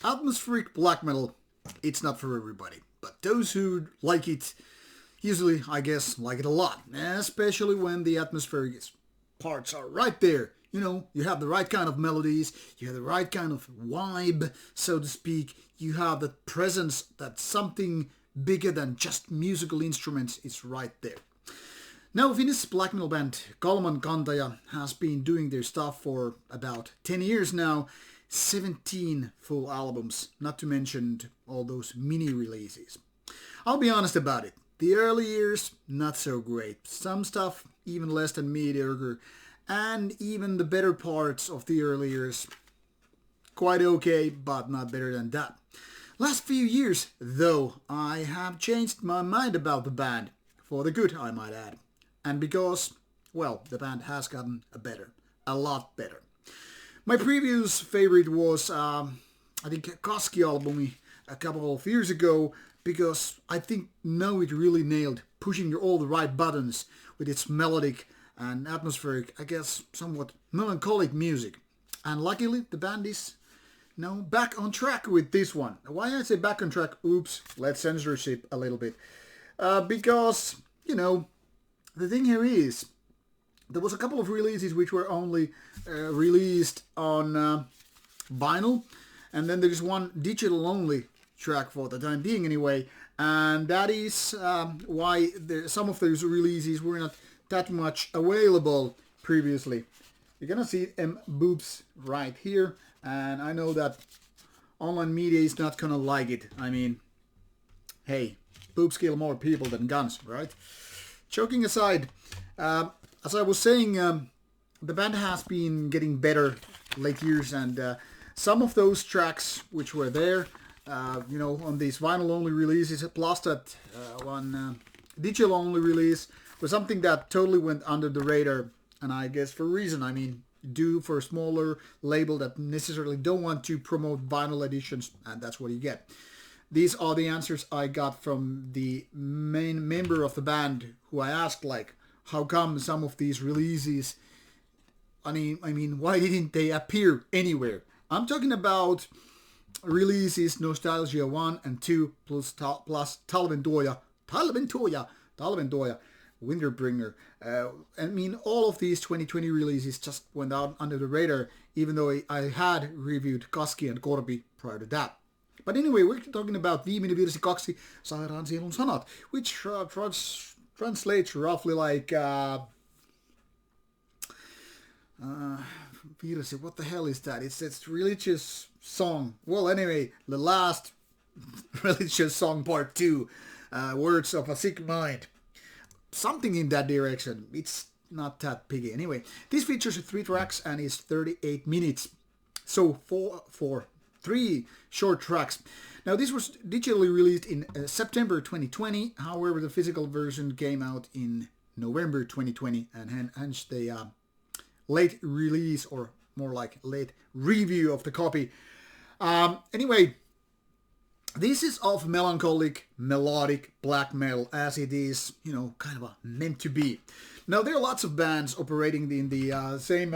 Atmospheric black metal, it's not for everybody. But those who like it, usually, I guess, like it a lot. Especially when the atmospheric parts are right there. You know, you have the right kind of melodies, you have the right kind of vibe, so to speak. You have the presence that something bigger than just musical instruments is right there. Now, Finnish black metal band Kalmankantaja has been doing their stuff for about 10 years now. 17 full albums, not to mention all those mini releases. I'll be honest about it. The early years, not so great. Some stuff even less than mediocre. And even the better parts of the early years, quite okay, but not better than that. Last few years, though, I have changed my mind about the band. For the good, I might add. And because, well, the band has gotten better. A lot better. My previous favorite was, I think, Kaski album a couple of years ago, because I think now it really nailed pushing all the right buttons with its melodic and atmospheric, I guess, somewhat melancholic music. And luckily, the band is now back on track with this one. Why I say back on track? Oops, let's censorship a little bit. Because, you know, the thing here is, there was a couple of releases which were only released on vinyl, and then there's one digital-only track for the time being anyway, and that is why some of those releases were not that much available previously. You're gonna see boobs right here, and I know that online media is not gonna like it. I mean, hey, boobs kill more people than guns, right? Joking aside, as I was saying, the band has been getting better late years, and some of those tracks which were there, you know, on these vinyl-only releases, plus that one digital-only release, was something that totally went under the radar, and I guess for a reason. I mean, do for a smaller label that necessarily don't want to promote vinyl editions, and that's what you get. These are the answers I got from the main member of the band, who I asked, like, how come some of these releases, I mean, why didn't they appear anywhere? I'm talking about releases Nostalgia 1 and 2 plus Talventuoja, Winterbringer. I mean, all of these 2020 releases just went out under the radar, even though I had reviewed Kaski and Korpi prior to that. But anyway, we're talking about Viimeinen, virsi, Sairaan, sielun, sanat, which translates roughly like virsi. What the hell is that? It's religious song. Well, anyway, the last religious song part 2, words of a sick mind. Something in that direction. It's not that piggy. Anyway, this features 3 tracks and is 38 minutes. So for 3 short tracks. Now, this was digitally released in September 2020. However, the physical version came out in November 2020, and hence the late release, or more like late review of the copy. Anyway, this is of melancholic, melodic black metal, as it is, you know, kind of meant to be. Now, there are lots of bands operating in the same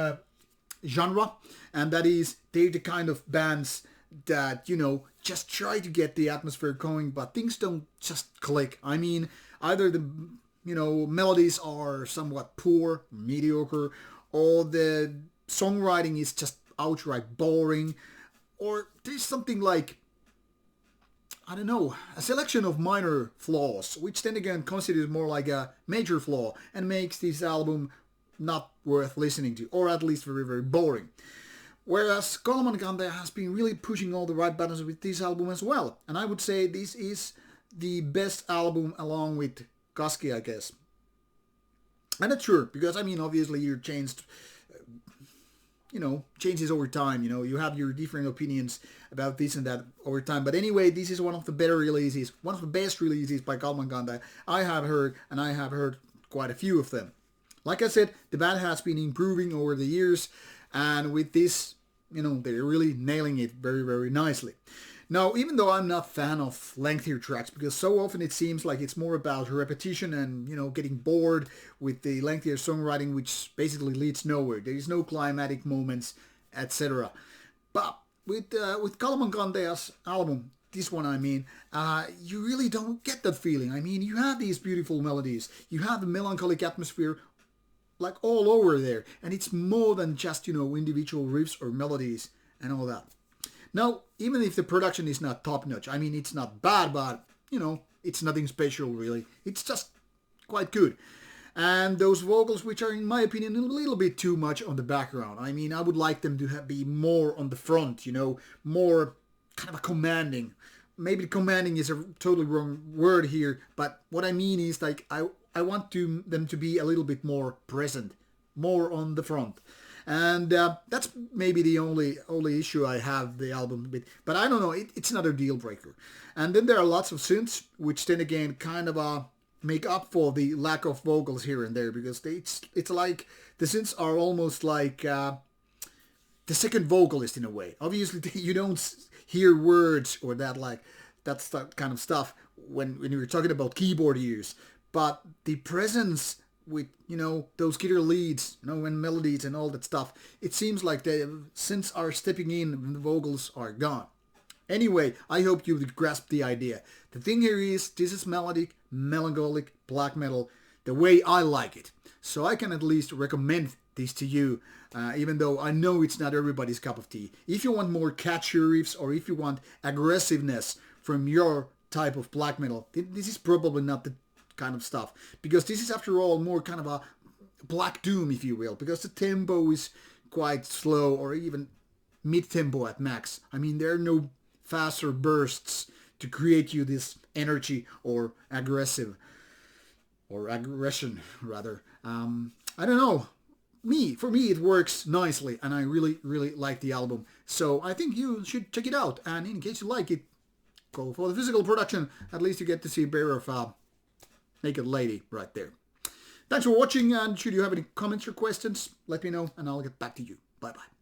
genre, and that is, they're the kind of bands that, you know, just try to get the atmosphere going, but things don't just click. I mean, either the, you know, melodies are somewhat poor, mediocre, or the songwriting is just outright boring, or there's something like, I don't know, a selection of minor flaws, which then again considers more like a major flaw and makes this album not worth listening to, or at least very, very boring. Whereas Kalmankantaja has been really pushing all the right buttons with this album as well. And I would say this is the best album along with Kaski, I guess. And that's true, because I mean, obviously you changed, you know, changes over time. You know, you have your different opinions about this and that over time. But anyway, this is one of the better releases, one of the best releases by Kalmankantaja I have heard, and I have heard quite a few of them. Like I said, the band has been improving over the years, and with this, you know, they're really nailing it very, very nicely. Now, even though I'm not a fan of lengthier tracks, because so often it seems like it's more about repetition and, you know, getting bored with the lengthier songwriting, which basically leads nowhere. There is no climatic moments, etc. But with Kalmankantaja's album, this one I mean, you really don't get that feeling. I mean, you have these beautiful melodies, you have the melancholic atmosphere like all over there, and it's more than just, individual riffs or melodies and all that. Now, even if the production is not top notch, I mean, it's not bad, but it's nothing special really. It's just quite good. And those vocals, which are in my opinion a little bit too much on the background. I mean, I would like them to be more on the front, more kind of a commanding. Maybe commanding is a totally wrong word here, but what I mean is like I want them to be a little bit more present, more on the front. And that's maybe the only issue I have the album with. But I don't know, it's not a deal breaker. And then there are lots of synths, which then again kind of make up for the lack of vocals here and there, because it's like the synths are almost like the second vocalist in a way. Obviously, you don't hear words or that's that kind of stuff when you're talking about keyboard use, but the presence with those guitar leads, and melodies and all that stuff, it seems like the synths are stepping in and the vocals are gone. Anyway, I hope you grasp the idea. The thing here is, this is melodic, melancholic, black metal, the way I like it. So I can at least recommend this to you, even though I know it's not everybody's cup of tea. If you want more catchy riffs, or if you want aggressiveness from your type of black metal, this is probably not the kind of stuff. Because this is, after all, more kind of a black doom, if you will. Because the tempo is quite slow, or even mid-tempo at max. I mean, there are no faster bursts to create you this energy or aggression rather. I don't know. For me it works nicely, and I really like the album. So I think you should check it out, and in case you like it, go for the physical production. At least you get to see a pair of naked lady right there. Thanks for watching, and should you have any comments or questions, let me know and I'll get back to you. Bye bye.